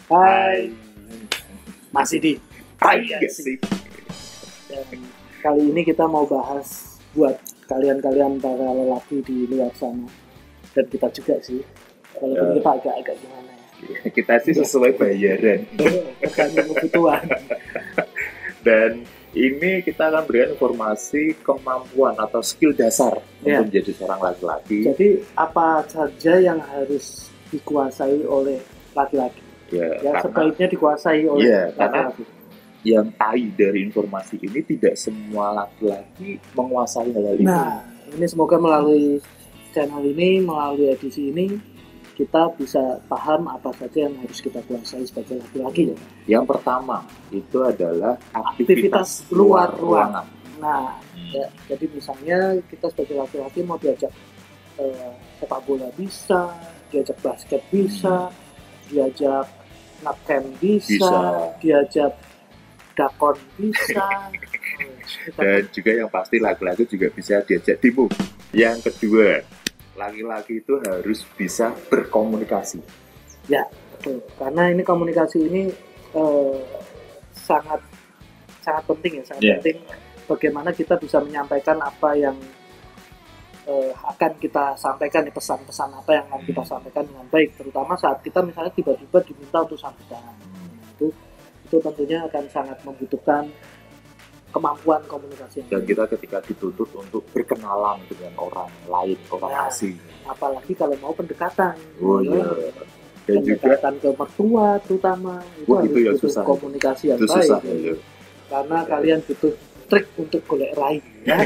Hai, masih di Hai Hai gak sih. sih? Dan kali ini kita mau bahas buat kalian-kalian para lelaki di luar sana dan kita juga sih. Walaupun kita agak-agak gimana ya. Kita sih sesuai bayaran. Tergantung kebutuhan. Dan ini kita akan berikan informasi kemampuan atau skill dasar Ya. untuk menjadi seorang laki-laki. Jadi apa saja yang harus dikuasai oleh laki-laki? Ya, Ya karena sebaiknya dikuasai oleh Iya, karena laki-laki. yang tai dari informasi ini tidak semua laki-laki menguasai hal-hal itu. Nah, ini semoga melalui channel ini, melalui edisi ini, kita bisa paham apa saja yang harus kita kuasai sebagai laki-laki. Yang pertama itu adalah Aktivitas aktivitas luar ruangan. Nah, ya, jadi misalnya kita sebagai laki-laki mau diajak sepak bola bisa, diajak basket bisa, diajak nge-camp bisa, diajak dakon bisa. Dan juga yang pasti laki-laki juga bisa diajak demo. Yang kedua, laki-laki itu harus bisa berkomunikasi. Ya, betul. Karena ini komunikasi ini sangat sangat penting ya, sangat Yeah. penting bagaimana kita bisa menyampaikan apa yang akan kita sampaikan, pesan-pesan apa yang akan kita sampaikan dengan baik, terutama saat kita misalnya tiba-tiba diminta untuk sambutan. Itu tentunya akan sangat membutuhkan kemampuan komunikasi yang Dan baik. kita ketika dituntut untuk berkenalan dengan orang lain, orang Ya. asing. Apalagi kalau mau pendekatan. Oh Ya. iya. Dan juga Pendekatan ke mertua terutama itu Wah, harus itu yang butuh susah. komunikasi yang itu baik. susah. Ya. Ya. Karena kalian butuh trik untuk golek rai ya.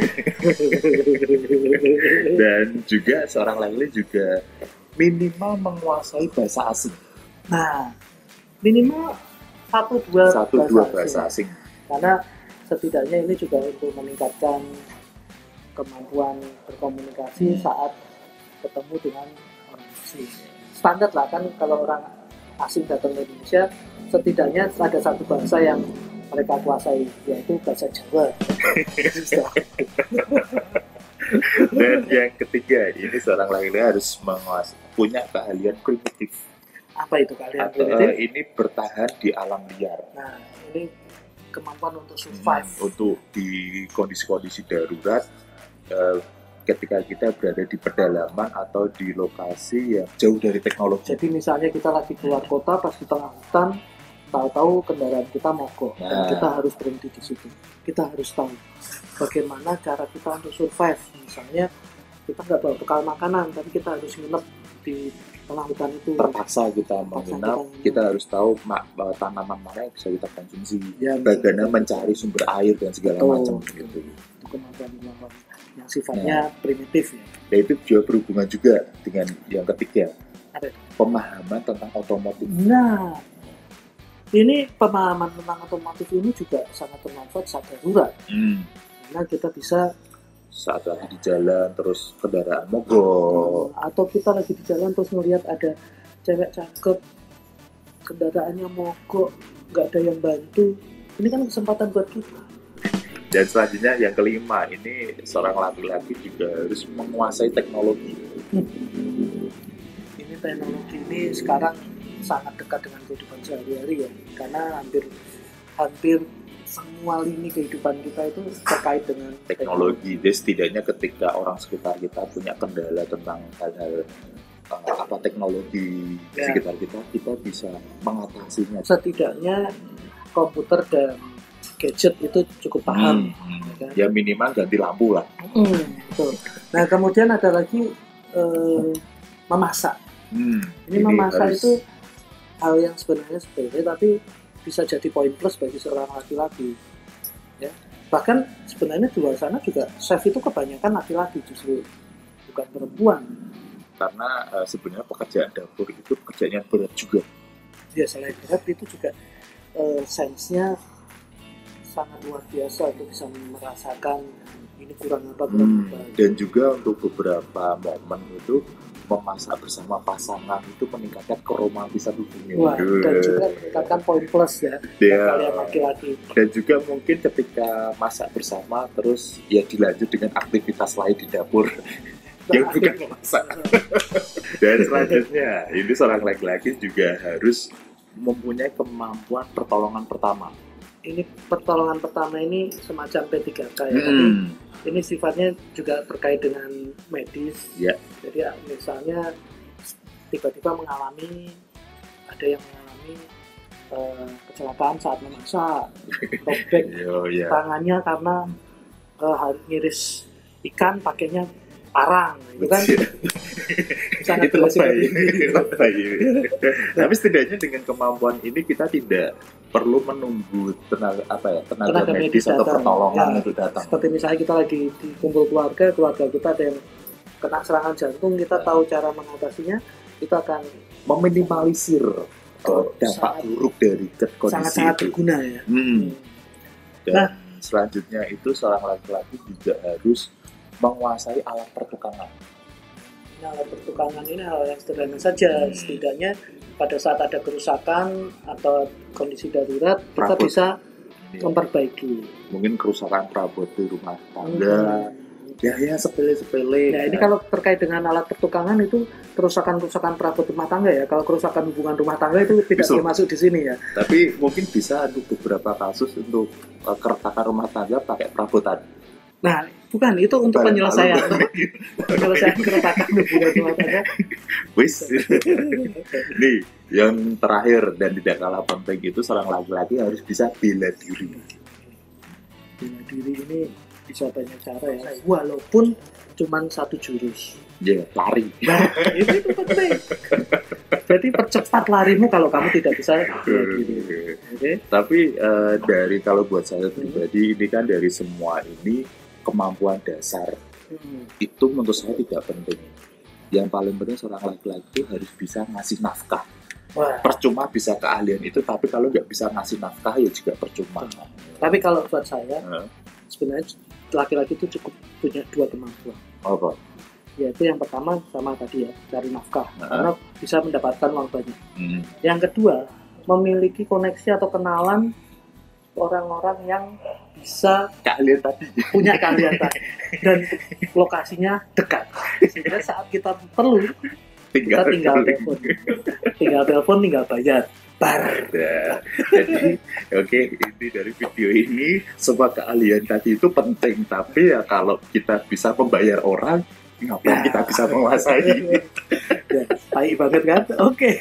Dan juga seorang laki-laki juga minimal menguasai bahasa asing. Nah, minimal satu dua bahasa asing. Karena setidaknya ini juga untuk meningkatkan kemampuan berkomunikasi saat ketemu dengan orang asing. Standar lah kan kalau orang asing datang ke Indonesia, setidaknya ada satu bahasa yang mereka kuasai, yaitu bahasa Jawa. Dan yang ketiga, ini seorang laki-laki harus punya keahlian primitif. Apa itu kalian Atau primitif? ini bertahan di alam liar. Nah, ini kemampuan untuk survive. Untuk di kondisi-kondisi darurat, ketika kita berada di pedalaman atau di lokasi yang jauh dari teknologi. Jadi misalnya kita lagi keluar kota, pas di tengah hutan, tahu-tahu kendaraan kita mogok dan kita harus berhenti di situ. Kita harus tahu bagaimana cara kita untuk survive. Misalnya kita nggak bawa bekal makanan, tapi kita harus nginep di tengah hutan itu. Terpaksa kita menginap, kita harus tahu tanaman mana yang bisa kita konsumsi, Ya, bagaimana mencari sumber air dan segala macam gitu. Itu kemampuan yang sifatnya primitif ya. Dan itu juga berhubungan juga dengan yang ketiga, Apa itu? pemahaman tentang otomotif. Nah, ini pemahaman tentang otomotif ini juga sangat bermanfaat saat darurat. Karena kita bisa Saat lagi di jalan terus kendaraan mogok, atau kita lagi di jalan terus melihat ada cewek cakep, kendaraannya mogok, nggak ada yang bantu. Ini kan kesempatan buat kita. dan selanjutnya yang kelima, ini seorang laki-laki juga harus menguasai teknologi. Ini teknologi ini sekarang sangat dekat dengan kehidupan sehari-hari ya, karena hampir semua lini kehidupan kita itu terkait dengan Teknologi. Jadi setidaknya ketika orang sekitar kita punya kendala tentang hal-hal teknologi di Ya. sekitar kita bisa mengatasinya. Setidaknya komputer dan gadget itu cukup paham. kan? Ya minimal ganti lampu lah. Betul. Nah kemudian ada lagi memasak. Ini memasak itu hal yang sebenarnya sepele tapi bisa jadi poin plus bagi seorang laki-laki. Ya. Bahkan sebenarnya di luar sana juga chef itu kebanyakan laki-laki justru, bukan perempuan. Karena sebenarnya pekerjaan dapur itu pekerjaan yang berat juga. Ya selain berat itu juga sense-nya sangat luar biasa untuk bisa merasakan ini kurang apa. Dan juga untuk beberapa momen itu memasak bersama pasangan itu meningkatkan keromantisan hubungan. Wah, dan juga meningkatkan poin plus ya kalian laki-laki. Dan juga mungkin ketika masak bersama terus ya dilanjut dengan aktivitas lain di dapur yang bukan masak. Dan selanjutnya ini seorang laki-laki juga harus mempunyai kemampuan pertolongan pertama. Ini pertolongan pertama ini semacam P3K ya, tapi ini sifatnya juga terkait dengan medis. Ya. Jadi misalnya tiba-tiba ada yang mengalami kecelakaan saat memasak, robek tangannya karena harus ngiris ikan pakainya parang, itu kan sangat itu lebay. Tapi setidaknya dengan kemampuan ini kita tidak perlu menunggu tenaga medis atau pertolongan itu datang. Seperti misalnya kita lagi di kumpul keluarga kita ada yang kena serangan jantung, kita tahu cara mengatasinya, kita akan meminimalisir dampak buruk dari kondisi sangat itu. Berguna ya. Dan selanjutnya itu seorang laki-laki juga harus menguasai alat pertukangan. Alat pertukangan ini hal yang sederhana saja. Setidaknya pada saat ada kerusakan atau kondisi darurat, kita bisa memperbaiki. Mungkin kerusakan perabot di rumah tangga, ya sepele-sepele. Nah, ini kalau terkait dengan alat pertukangan itu kerusakan perabot rumah tangga ya. Kalau kerusakan hubungan rumah tangga itu tidak termasuk di sini ya. Tapi mungkin bisa untuk beberapa kasus untuk keretakan rumah tangga pakai perabotan. Nah, bukan, itu untuk penyelesaian keretakan hubungan rumah tangga. Wis. Nih, yang terakhir dan tidak kalah penting itu seorang laki-laki harus bisa bela diri. Bela diri ini bisa banyak cara ya, walaupun cuma satu jurus. Ya, lari. Nah, itu penting. Jadi percepat larimu kalau kamu tidak bisa bela diri. Okay? Tapi dari kalau buat saya pribadi, ini kan dari semua ini kemampuan dasar itu menurut saya tidak penting. Yang paling penting seorang laki-laki harus bisa ngasih nafkah. Percuma bisa keahlian itu, tapi kalau nggak bisa ngasih nafkah ya juga percuma. Tapi kalau buat saya, sebenarnya laki-laki itu cukup punya dua kemampuan. Apa? Yaitu yang pertama sama tadi ya, cari nafkah, karena bisa mendapatkan uang banyak. Yang kedua, memiliki koneksi atau kenalan orang-orang yang bisa punya keahlian tadi dan lokasinya dekat, sehingga saat kita perlu kita tinggal telepon, tinggal bayar. Jadi ini dari video ini, semua keahlian tadi itu penting, tapi ya kalau kita bisa membayar orang, ngapain kita bisa menguasai? Baik banget kan? Oke.